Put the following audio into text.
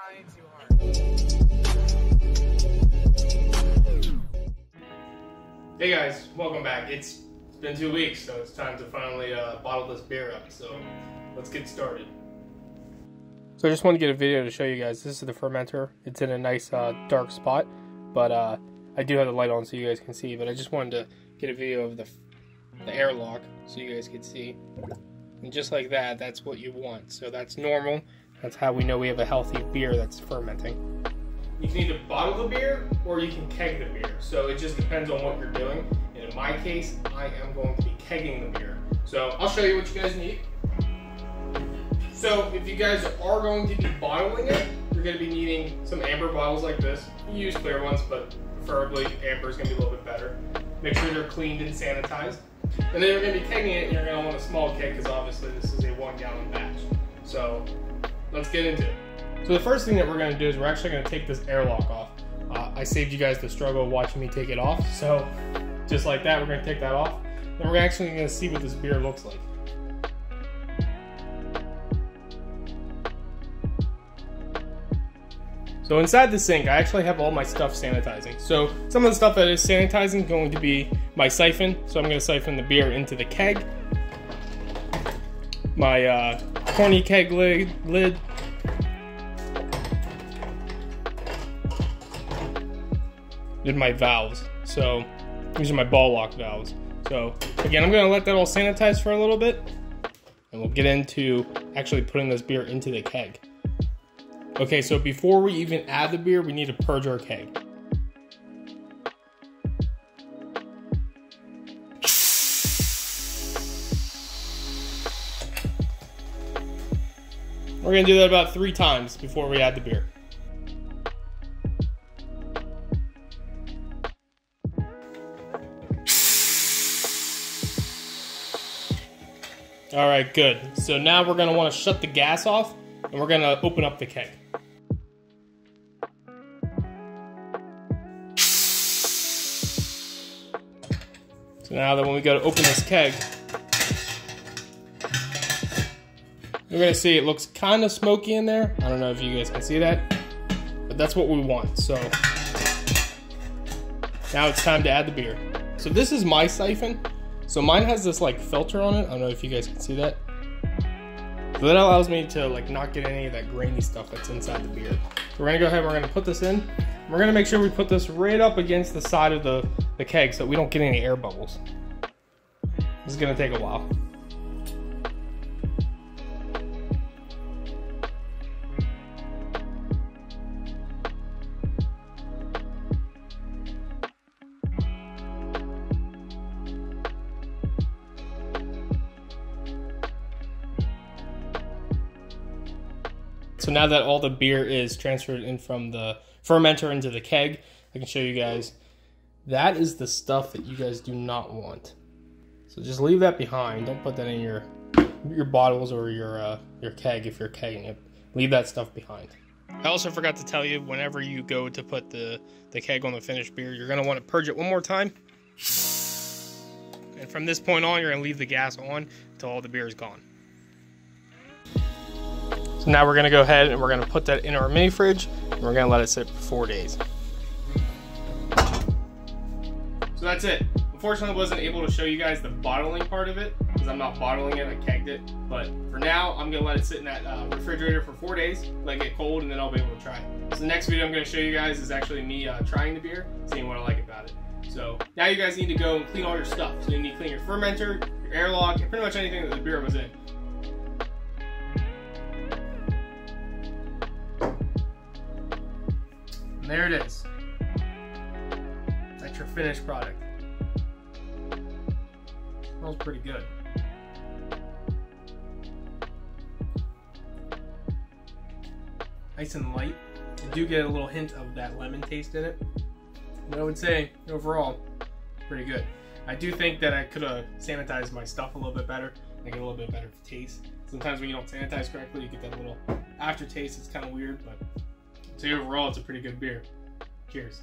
trying too hard. Hey guys, welcome back. It's been 2 weeks, so it's time to finally bottle this beer up. So let's get started. So I just wanted to get a video to show you guys. This is the fermenter. It's in a nice dark spot, but I do have the light on so you guys can see. But I just wanted to get a video of the airlock so you guys can see. And just like that, that's what you want. So that's normal. That's how we know we have a healthy beer that's fermenting. You can either bottle the beer or you can keg the beer. So it just depends on what you're doing. And in my case, I am going to be kegging the beer. So I'll show you what you guys need. So if you guys are going to be bottling it, you're going to be needing some amber bottles like this. You use clear ones, but preferably amber is going to be a little bit better. Make sure they're cleaned and sanitized. And then you're going to be kegging it, and you're going to want a small keg because obviously this is a 1 gallon batch. So let's get into it. So the first thing that we're going to do is we're actually going to take this airlock off. I saved you guys the struggle of watching me take it off. So just like that, we're going to take that off. Then we're actually going to see what this beer looks like. So inside the sink, I actually have all my stuff sanitizing. So some of the stuff that is sanitizing is going to be my siphon. So I'm going to siphon the beer into the keg. My corny keg lid. And my valves. So these are my ball lock valves. So again, I'm going to let that all sanitize for a little bit. And we'll get into actually putting this beer into the keg. Okay, so before we even add the beer, we need to purge our keg. We're gonna do that about 3 times before we add the beer. All right, good. So now we're gonna wanna shut the gas off and we're gonna open up the keg. So now that when we go to open this keg, you're gonna see it looks kind of smoky in there. I don't know if you guys can see that, but that's what we want. So now it's time to add the beer. So this is my siphon. So mine has this like filter on it. I don't know if you guys can see that. So that allows me to like not get any of that grainy stuff that's inside the beer. So we're gonna go ahead and we're gonna put this in. We're gonna make sure we put this right up against the side of the keg so we don't get any air bubbles. This is gonna take a while. So now that all the beer is transferred in from the fermenter into the keg, I can show you guys. That is the stuff that you guys do not want. So just leave that behind. Don't put that in your bottles or your keg if you're kegging it. Leave that stuff behind. I also forgot to tell you, whenever you go to put the keg on the finished beer, you're going to want to purge it one more time. And from this point on, you're going to leave the gas on until all the beer is gone. So now we're going to go ahead and we're going to put that in our mini fridge and we're going to let it sit for 4 days. So that's it. Unfortunately, I wasn't able to show you guys the bottling part of it because I'm not bottling it, I kegged it. But for now, I'm going to let it sit in that refrigerator for 4 days, let it get cold, and then I'll be able to try it. So the next video I'm going to show you guys is actually me trying the beer, seeing what I like about it. So now you guys need to go and clean all your stuff. So you need to clean your fermenter, your airlock, and pretty much anything that the beer was in. And there it is. That's your finished product. Smells pretty good. Nice and light. You do get a little hint of that lemon taste in it. But I would say, overall, pretty good. I do think that I could have sanitized my stuff a little bit better and get a little bit better taste. Sometimes when you don't sanitize correctly, you get that little aftertaste. It's kind of weird, but so overall, it's a pretty good beer. Cheers.